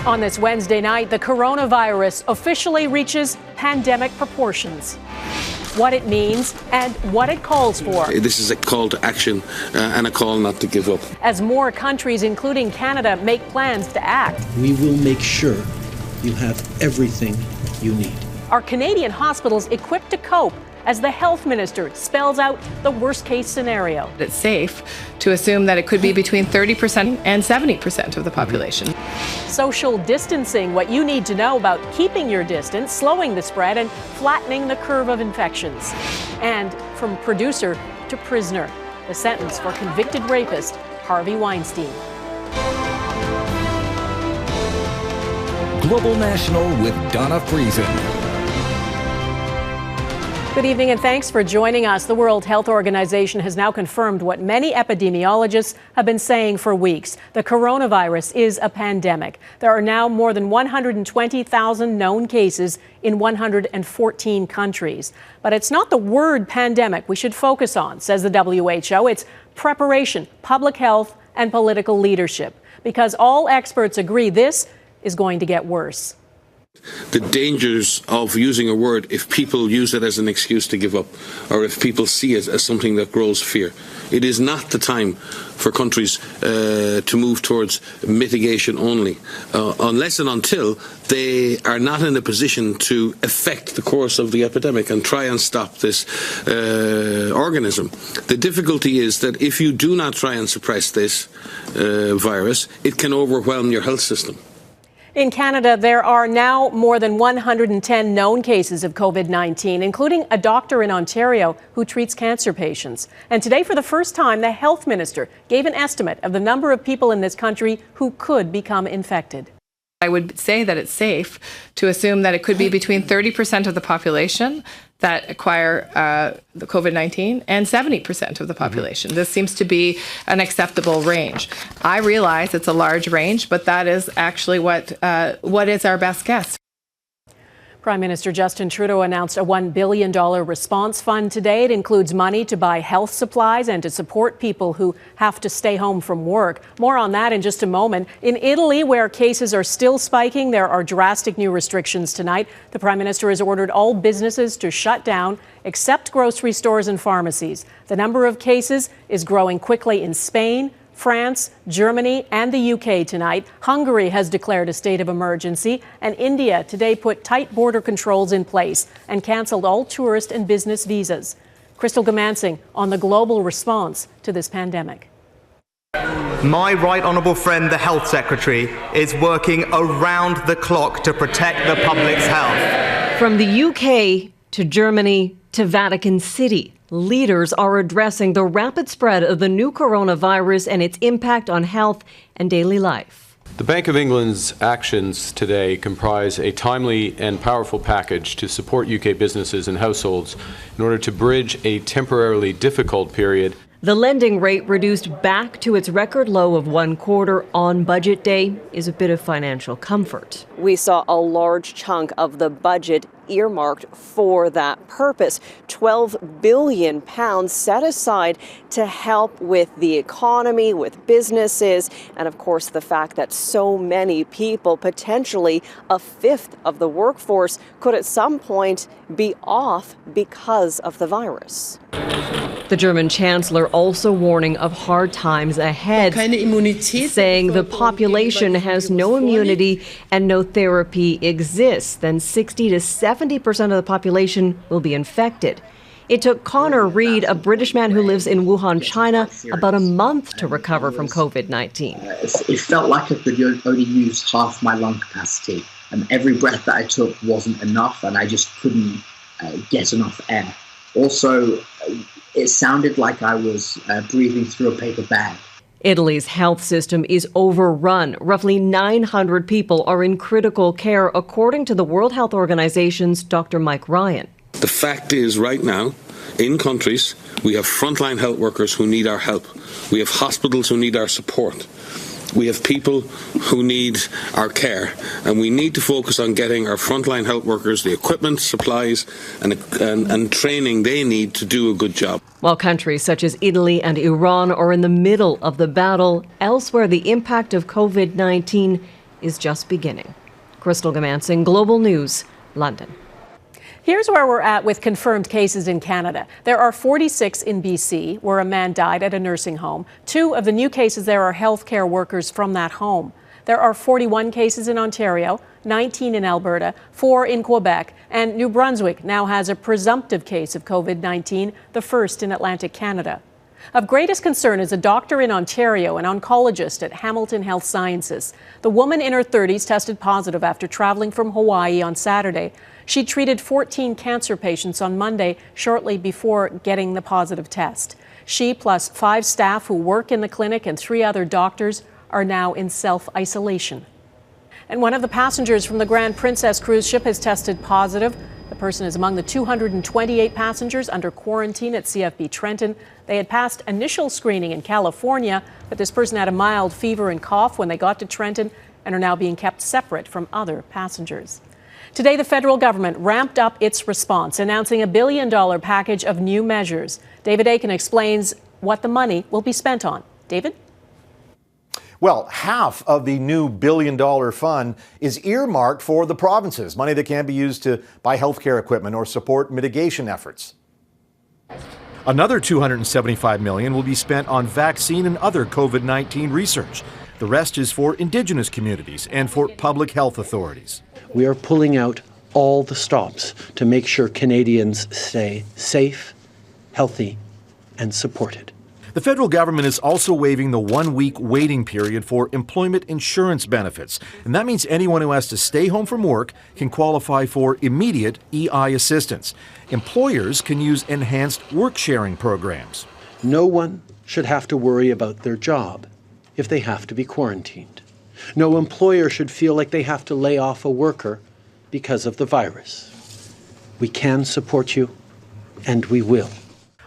On this Wednesday night, the coronavirus officially reaches pandemic proportions. What it means and what it calls for. This is a call to action and a call not to give up. As more countries, including Canada, make plans to act. We will make sure you have everything you need. Are Canadian hospitals equipped to cope as the health minister spells out the worst-case scenario? It's safe to assume that it could be between 30% and 70% of the population. Social distancing, what you need to know about keeping your distance, slowing the spread, and flattening the curve of infections. And from producer to prisoner, the sentence for convicted rapist Harvey Weinstein. Global National with Donna Friesen. Good evening and thanks for joining us. The World Health Organization has now confirmed what many epidemiologists have been saying for weeks. The coronavirus is a pandemic. There are now more than 120,000 known cases in 114 countries. But it's not the word pandemic we should focus on, says the WHO. It's preparation, public health, and political leadership. Because all experts agree this is going to get worse. The dangers of using a word if people use it as an excuse to give up, or if people see it as something that grows fear. It is not the time for countries to move towards mitigation only, unless and until they are not in a position to affect the course of the epidemic and try and stop this organism. The difficulty is that if you do not try and suppress this virus, it can overwhelm your health system. In Canada, there are now more than 110 known cases of COVID-19, including a doctor in Ontario who treats cancer patients. And today, for the first time, the health minister gave an estimate of the number of people in this country who could become infected. I would say that it's safe to assume that it could be between 30% of the population that acquire the COVID-19 and 70% of the population. This seems to be an acceptable range. I realize it's a large range, but that is actually what is our best guess. Prime Minister Justin Trudeau announced a $1 billion response fund today. It includes money to buy health supplies and to support people who have to stay home from work. More on that in just a moment. In Italy, where cases are still spiking, there are drastic new restrictions tonight. The Prime Minister has ordered all businesses to shut down, except grocery stores and pharmacies. The number of cases is growing quickly in Spain, France, Germany, and the UK tonight. Hungary has declared a state of emergency, and India today put tight border controls in place and canceled all tourist and business visas. Crystal Goomansingh on the global response to this pandemic. My right honourable friend, the Health Secretary, is working around the clock to protect the public's health. From the UK to Germany to Vatican City, leaders are addressing the rapid spread of the new coronavirus and its impact on health and daily life. The Bank of England's actions today comprise a timely and powerful package to support UK businesses and households in order to bridge a temporarily difficult period. The lending rate reduced back to its record low of 1/4 on budget day is a bit of financial comfort. We saw a large chunk of the budget earmarked for that purpose. £12 billion set aside to help with the economy, with businesses, and of course the fact that so many people, potentially a fifth of the workforce, could at some point be off because of the virus. The German chancellor also warning of hard times ahead, saying the population has no immunity and no therapy exists. Then 60 to 70% of the population will be infected. It took Connor Reid, a British man who lives in Wuhan, China, about a month to recover from COVID-19. It felt like I could only use half my lung capacity, and every breath that I took wasn't enough, and I just couldn't get enough air. Also, it sounded like I was breathing through a paper bag. Italy's health system is overrun. Roughly 900 people are in critical care, according to the World Health Organization's Dr. Mike Ryan. The fact is, right now, in countries, we have frontline health workers who need our help. We have hospitals who need our support. We have people who need our care, and we need to focus on getting our frontline health workers the equipment, supplies, and training they need to do a good job. While countries such as Italy and Iran are in the middle of the battle, elsewhere the impact of COVID-19 is just beginning. Crystal Goomansingh, Global News, London. Here's where we're at with confirmed cases in Canada. There are 46 in BC, where a man died at a nursing home. 2 of the new cases there are healthcare workers from that home. There are 41 cases in Ontario, 19 in Alberta, 4 in Quebec, and New Brunswick now has a presumptive case of COVID-19, the first in Atlantic Canada. Of greatest concern is a doctor in Ontario, an oncologist at Hamilton Health Sciences. The woman in her 30s tested positive after traveling from Hawaii on Saturday. She treated 14 cancer patients on Monday, shortly before getting the positive test. She, plus 5 staff who work in the clinic and 3 other doctors, are now in self-isolation. And one of the passengers from the Grand Princess cruise ship has tested positive. The person is among the 228 passengers under quarantine at CFB Trenton. They had passed initial screening in California, but this person had a mild fever and cough when they got to Trenton and are now being kept separate from other passengers. Today, the federal government ramped up its response, announcing a $1 billion package of new measures. David Akin explains what the money will be spent on. David? Well, half of the new $1 billion fund is earmarked for the provinces, money that can be used to buy healthcare equipment or support mitigation efforts. Another $275 million will be spent on vaccine and other COVID-19 research. The rest is for Indigenous communities and for public health authorities. We are pulling out all the stops to make sure Canadians stay safe, healthy, and supported. The federal government is also waiving the 1-week waiting period for employment insurance benefits. And that means anyone who has to stay home from work can qualify for immediate EI assistance. Employers can use enhanced work-sharing programs. No one should have to worry about their job if they have to be quarantined. No employer should feel like they have to lay off a worker because of the virus. We can support you, and we will.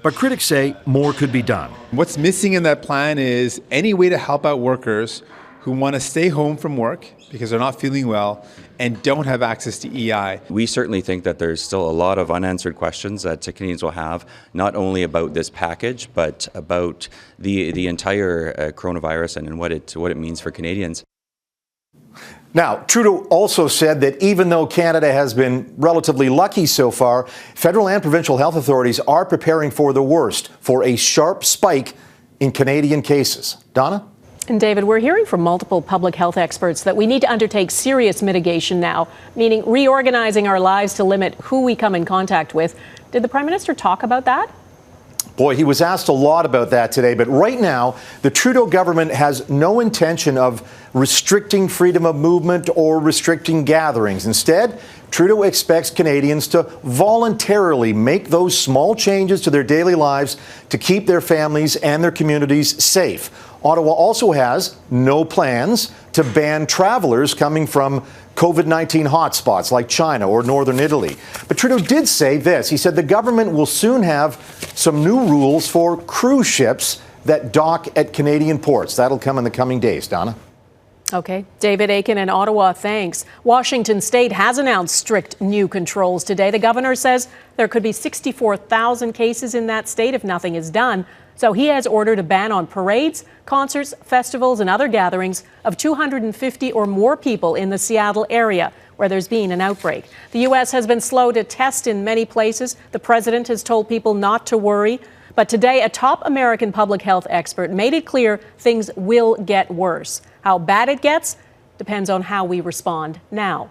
But critics say more could be done. What's missing in that plan is any way to help out workers who want to stay home from work because they're not feeling well and don't have access to EI. We certainly think that there's still a lot of unanswered questions that Canadians will have, not only about this package, but about the entire coronavirus and what it means for Canadians. Now, Trudeau also said that even though Canada has been relatively lucky so far, federal and provincial health authorities are preparing for the worst, for a sharp spike in Canadian cases. Donna? And David, we're hearing from multiple public health experts that we need to undertake serious mitigation now, meaning reorganizing our lives to limit who we come in contact with. Did the Prime Minister talk about that? Boy, he was asked a lot about that today, but right now, the Trudeau government has no intention of restricting freedom of movement or restricting gatherings. Instead, Trudeau expects Canadians to voluntarily make those small changes to their daily lives to keep their families and their communities safe. Ottawa also has no plans to ban travelers coming from COVID-19 hotspots like China or northern Italy. But Trudeau did say this. He said the government will soon have some new rules for cruise ships that dock at Canadian ports. That'll come in the coming days. Donna? Okay. David Akin in Ottawa, thanks. Washington State has announced strict new controls today. The governor says there could be 64,000 cases in that state if nothing is done. So he has ordered a ban on parades, concerts, festivals, and other gatherings of 250 or more people in the Seattle area where there's been an outbreak. The U.S. has been slow to test in many places. The president has told people not to worry. But today, a top American public health expert made it clear things will get worse. How bad it gets depends on how we respond now.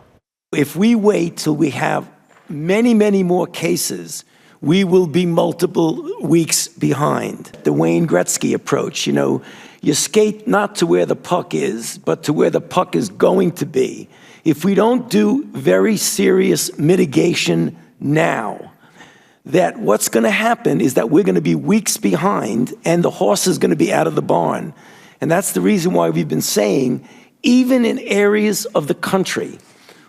If we wait till we have many, many more cases, we will be multiple weeks behind. The Wayne Gretzky approach, you skate not to where the puck is, but to where the puck is going to be. If we don't do very serious mitigation now, that what's going to happen is that we're going to be weeks behind and the horse is going to be out of the barn. And that's the reason why we've been saying, even in areas of the country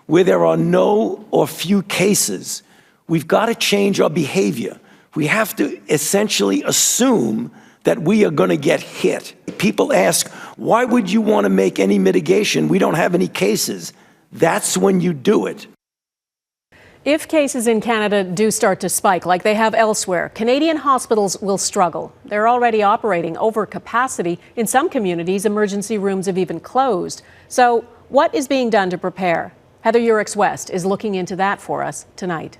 where there are no or few cases, we've got to change our behavior. We have to essentially assume that we are going to get hit. People ask, why would you want to make any mitigation? We don't have any cases. That's when you do it. If cases in Canada do start to spike like they have elsewhere, Canadian hospitals will struggle. They're already operating over capacity. In some communities, emergency rooms have even closed. So What is being done to prepare? Heather Yourex-West is looking into that for us tonight.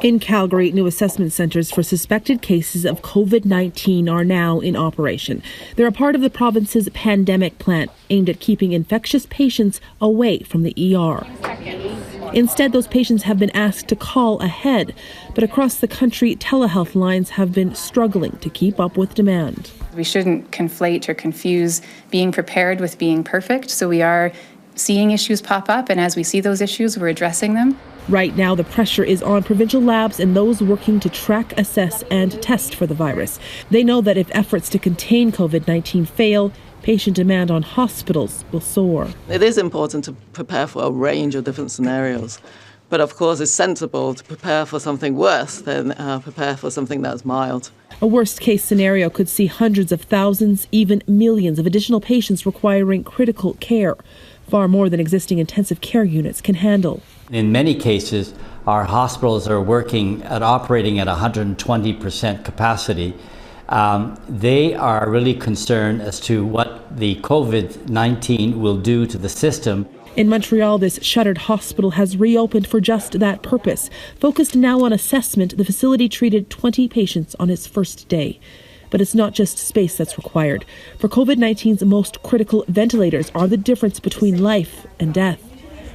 In Calgary, new assessment centres for suspected cases of COVID-19 are now in operation. They're a part of the province's pandemic plan aimed at keeping infectious patients away from the ER. Instead, those patients have been asked to call ahead. But across the country, telehealth lines have been struggling to keep up with demand. We shouldn't conflate or confuse being prepared with being perfect. So we are seeing issues pop up, and as we see those issues, we're addressing them. Right now, the pressure is on provincial labs and those working to track, assess, and test for the virus. They know that if efforts to contain COVID-19 fail, patient demand on hospitals will soar. It is important to prepare for a range of different scenarios. But of course, it's sensible to prepare for something worse than prepare for something that's mild. A worst-case scenario could see hundreds of thousands, even millions of additional patients requiring critical care, far more than existing intensive care units can handle. In many cases, our hospitals are operating at 120% capacity. They are really concerned as to what the COVID-19 will do to the system. In Montreal, this shuttered hospital has reopened for just that purpose. Focused now on assessment, the facility treated 20 patients on its first day. But it's not just space that's required. For COVID-19's most critical, ventilators are the difference between life and death.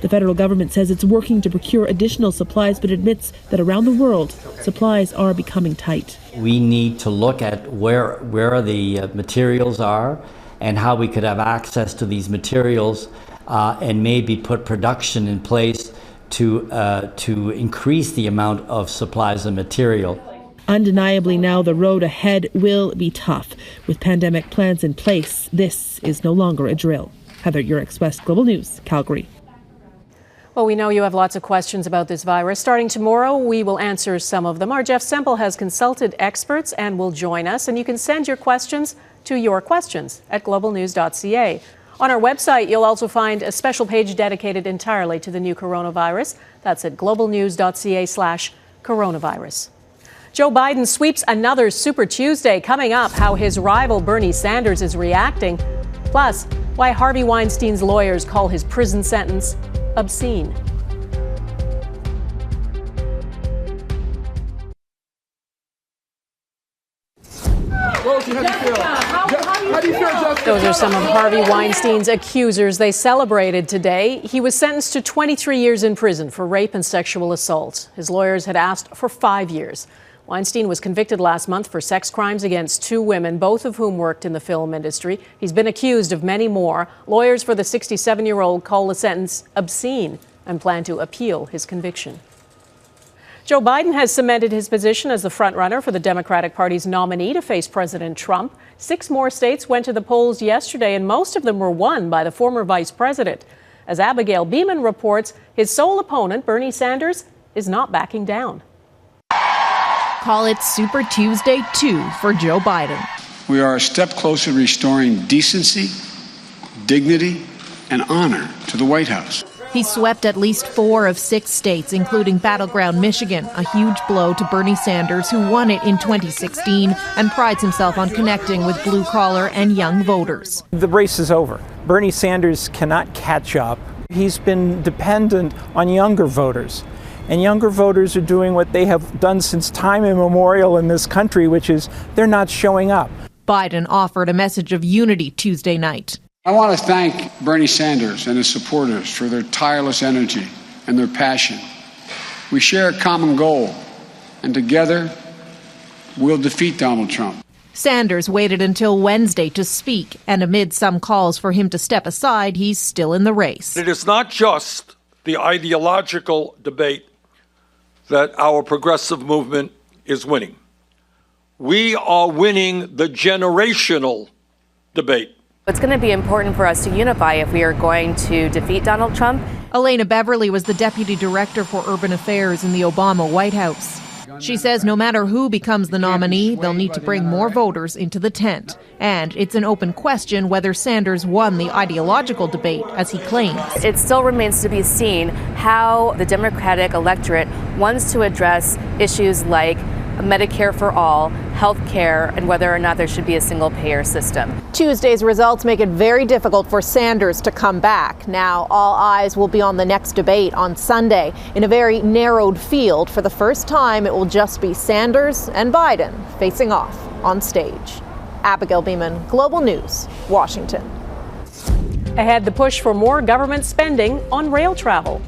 The federal government says it's working to procure additional supplies, but admits that around the world, supplies are becoming tight. We need to look at where the materials are and how we could have access to these materials and maybe put production in place to increase the amount of supplies and material. Undeniably now, the road ahead will be tough. With pandemic plans in place, this is no longer a drill. Heather Yourex-West, Global News, Calgary. Well, we know you have lots of questions about this virus. Starting tomorrow, we will answer some of them. Our Jeff Semple has consulted experts and will join us. And you can send your questions to yourquestions@globalnews.ca. On our website, you'll also find a special page dedicated entirely to the new coronavirus. That's at globalnews.ca/coronavirus. Joe Biden sweeps another Super Tuesday. Coming up, how his rival Bernie Sanders is reacting. Plus, why Harvey Weinstein's lawyers call his prison sentence obscene. Those are some of Harvey Weinstein's accusers. They celebrated today. He was sentenced to 23 years in prison for rape and sexual assault. His lawyers had asked for 5 years. Weinstein was convicted last month for sex crimes against 2 women, both of whom worked in the film industry. He's been accused of many more. Lawyers for the 67-year-old call the sentence obscene and plan to appeal his conviction. Joe Biden has cemented his position as the frontrunner for the Democratic Party's nominee to face President Trump. 6 more states went to the polls yesterday, and most of them were won by the former vice president. As Abigail Bimman reports, his sole opponent, Bernie Sanders, is not backing down. Call it Super Tuesday 2 for Joe Biden. We are a step closer to restoring decency, dignity, and honor to the White House. He swept at least 4 of 6 states, including battleground Michigan, a huge blow to Bernie Sanders, who won it in 2016 and prides himself on connecting with blue-collar and young voters. The race is over. Bernie Sanders cannot catch up. He's been dependent on younger voters. And younger voters are doing what they have done since time immemorial in this country, which is they're not showing up. Biden offered a message of unity Tuesday night. I want to thank Bernie Sanders and his supporters for their tireless energy and their passion. We share a common goal, and together we'll defeat Donald Trump. Sanders waited until Wednesday to speak, and amid some calls for him to step aside, he's still in the race. It is not just the ideological debate that our progressive movement is winning. We are winning the generational debate. It's going to be important for us to unify if we are going to defeat Donald Trump. Elena Beverly was the deputy director for urban affairs in the Obama White House. She says no matter who becomes the nominee, they'll need to bring more voters into the tent. And it's an open question whether Sanders won the ideological debate, as he claims. It still remains to be seen how the Democratic electorate wants to address issues like Medicare for all, health care, and whether or not there should be a single payer system. Tuesday's results make it very difficult for Sanders to come back. Now all eyes will be on the next debate on Sunday. In a very narrowed field, for the first time, it will just be Sanders and Biden facing off on stage. Abigail Bimman, Global News, Washington. Ahead, the push for more government spending on rail travel.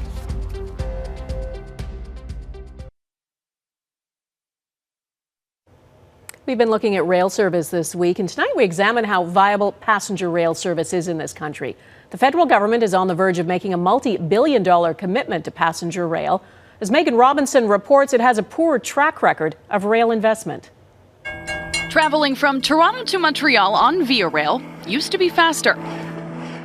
We've been looking at rail service this week, and tonight we examine how viable passenger rail service is in this country. The federal government is on the verge of making a multi-billion-dollar commitment to passenger rail. As Megan Robinson reports, it has a poor track record of rail investment. Traveling from Toronto to Montreal on Via Rail used to be faster.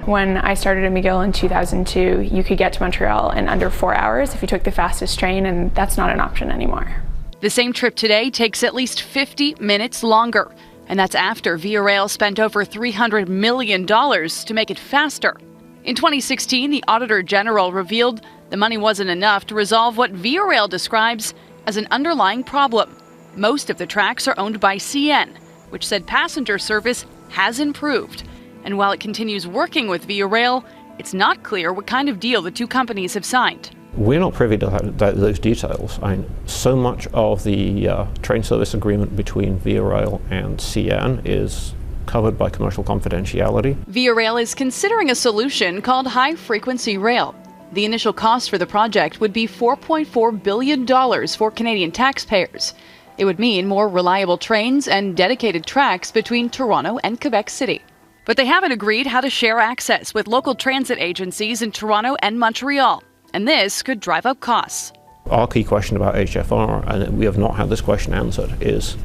When I started at McGill in 2002, you could get to Montreal in under 4 hours if you took the fastest train, and that's not an option anymore. The same trip today takes at least 50 minutes longer, and that's after Via Rail spent over $300 million to make it faster. In 2016, the Auditor General revealed the money wasn't enough to resolve what Via Rail describes as an underlying problem. Most of the tracks are owned by CN, which said passenger service has improved. And while it continues working with Via Rail, it's not clear what kind of deal the two companies have signed. We're not privy to those details. So much of the train service agreement between Via Rail and CN is covered by commercial confidentiality. Via Rail is considering a solution called high-frequency rail. The initial cost for the project would be $4.4 billion for Canadian taxpayers. It would mean more reliable trains and dedicated tracks between Toronto and Quebec City. But they haven't agreed how to share access with local transit agencies in Toronto and Montreal. And this could drive up costs. Our key question about HFR, and we have not had this question answered, is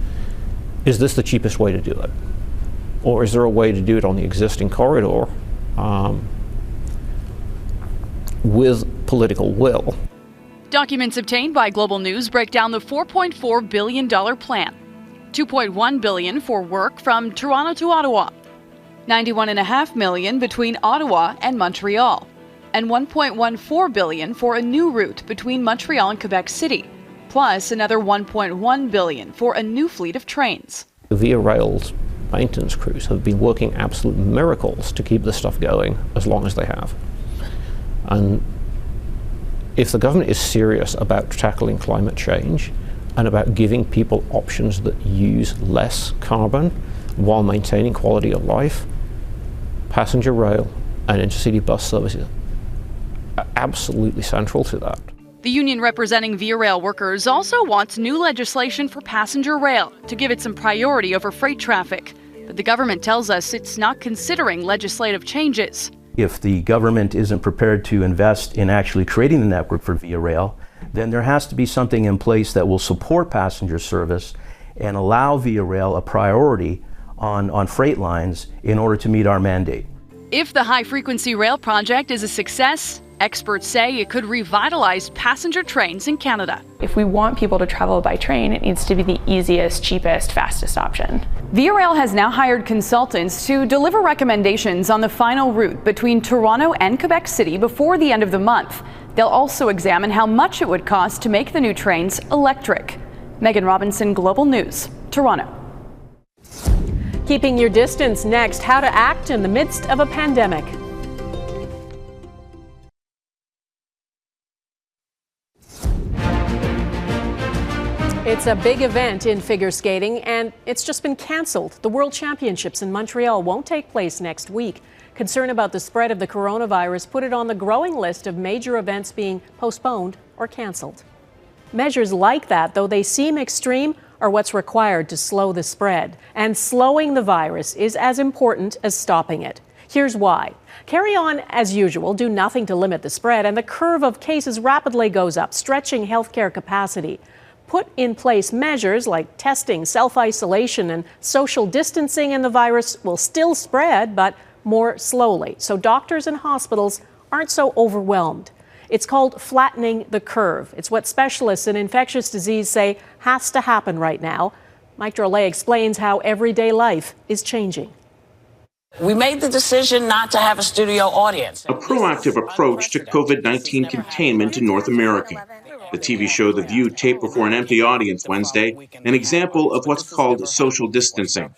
this the cheapest way to do it? Or is there a way to do it on the existing corridor with political will? Documents obtained by Global News break down the $4.4 billion plan. $2.1 billion for work from Toronto to Ottawa, $91.5 million between Ottawa and Montreal, and $1.14 billion for a new route between Montreal and Quebec City, plus another $1.1 billion for a new fleet of trains. Via Rail's maintenance crews have been working absolute miracles to keep this stuff going as long as they have. And if the government is serious about tackling climate change and about giving people options that use less carbon while maintaining quality of life, passenger rail and intercity bus services are absolutely central to that. The union representing Via Rail workers also wants new legislation for passenger rail to give it some priority over freight traffic. But the government tells us it's not considering legislative changes. If the government isn't prepared to invest in actually creating the network for Via Rail, then there has to be something in place that will support passenger service and allow Via Rail a priority on freight lines in order to meet our mandate. If the high-frequency rail project is a success, experts say it could revitalize passenger trains in Canada. If we want people to travel by train, it needs to be the easiest, cheapest, fastest option. Via Rail has now hired consultants to deliver recommendations on the final route between Toronto and Quebec City before the end of the month. They'll also examine how much it would cost to make the new trains electric. Megan Robinson, Global News, Toronto. Keeping your distance next, how to act in the midst of a pandemic. It's a big event in figure skating, and it's just been canceled. The World Championships in Montreal won't take place next week. Concern about the spread of the coronavirus put it on the growing list of major events being postponed or canceled. Measures like that, though they seem extreme, are what's required to slow the spread. And slowing the virus is as important as stopping it. Here's why. Carry on as usual, do nothing to limit the spread, and the curve of cases rapidly goes up, stretching healthcare capacity. Put in place measures like testing, self-isolation, and social distancing, and the virus will still spread, but more slowly. So doctors and hospitals aren't so overwhelmed. It's called flattening the curve. It's what specialists in infectious disease say has to happen right now. Mike Drolet explains how everyday life is changing. We made the decision not to have a studio audience. A proactive approach to COVID-19 containment in North America. The TV show The View taped before an empty audience Wednesday, an example of what's called social distancing.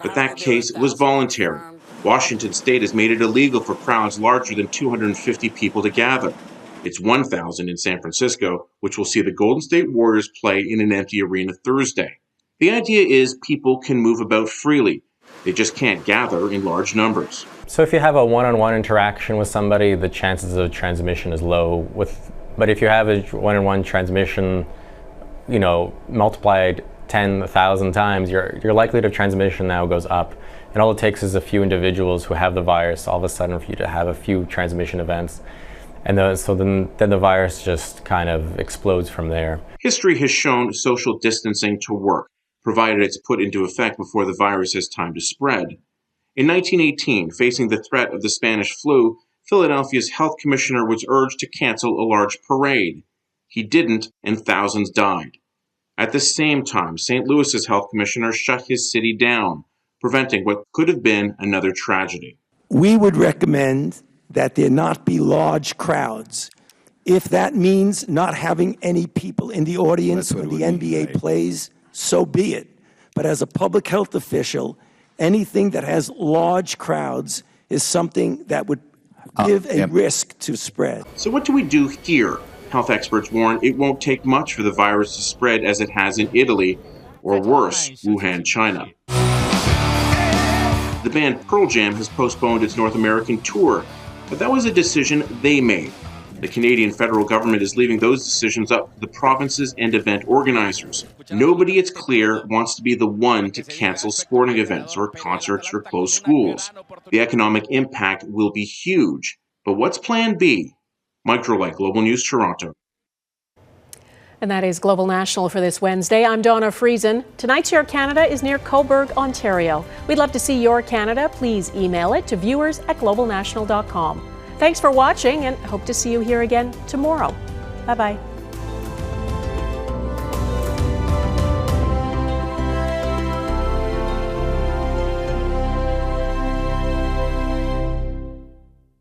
But that case was voluntary. Washington state has made it illegal for crowds larger than 250 people to gather. It's 1,000 in San Francisco, which will see the Golden State Warriors play in an empty arena Thursday. The idea is people can move about freely. They just can't gather in large numbers. So if you have a one-on-one interaction with somebody, the chances of transmission is low. But if you have a one-on-one transmission, multiplied 10,000 times, your likelihood of transmission now goes up. And all it takes is a few individuals who have the virus all of a sudden for you to have a few transmission events. And then the virus just kind of explodes from there. History has shown social distancing to work, provided it's put into effect before the virus has time to spread. In 1918, facing the threat of the Spanish flu, Philadelphia's health commissioner was urged to cancel a large parade. He didn't, and thousands died. At the same time, St. Louis's health commissioner shut his city down, preventing what could have been another tragedy. We would recommend that there not be large crowds. If that means not having any people in the audience when the NBA plays, so be it. But as a public health official, anything that has large crowds is something that would give a risk to spread. So what do we do here? Health experts warn it won't take much for the virus to spread as it has in Italy, or worse, Wuhan, China. The band Pearl Jam has postponed its North American tour, but that was a decision they made. The Canadian federal government is leaving those decisions up to the provinces and event organizers. Nobody, it's clear, wants to be the one to cancel sporting events or concerts or close schools. The economic impact will be huge. But what's Plan B? Mike Drolek, Global News, Toronto. And that is Global National for this Wednesday. I'm Donna Friesen. Tonight's Your Canada is near Cobourg, Ontario. We'd love to see your Canada. Please email it to viewers@globalnational.com. Thanks for watching and hope to see you here again tomorrow. Bye-bye.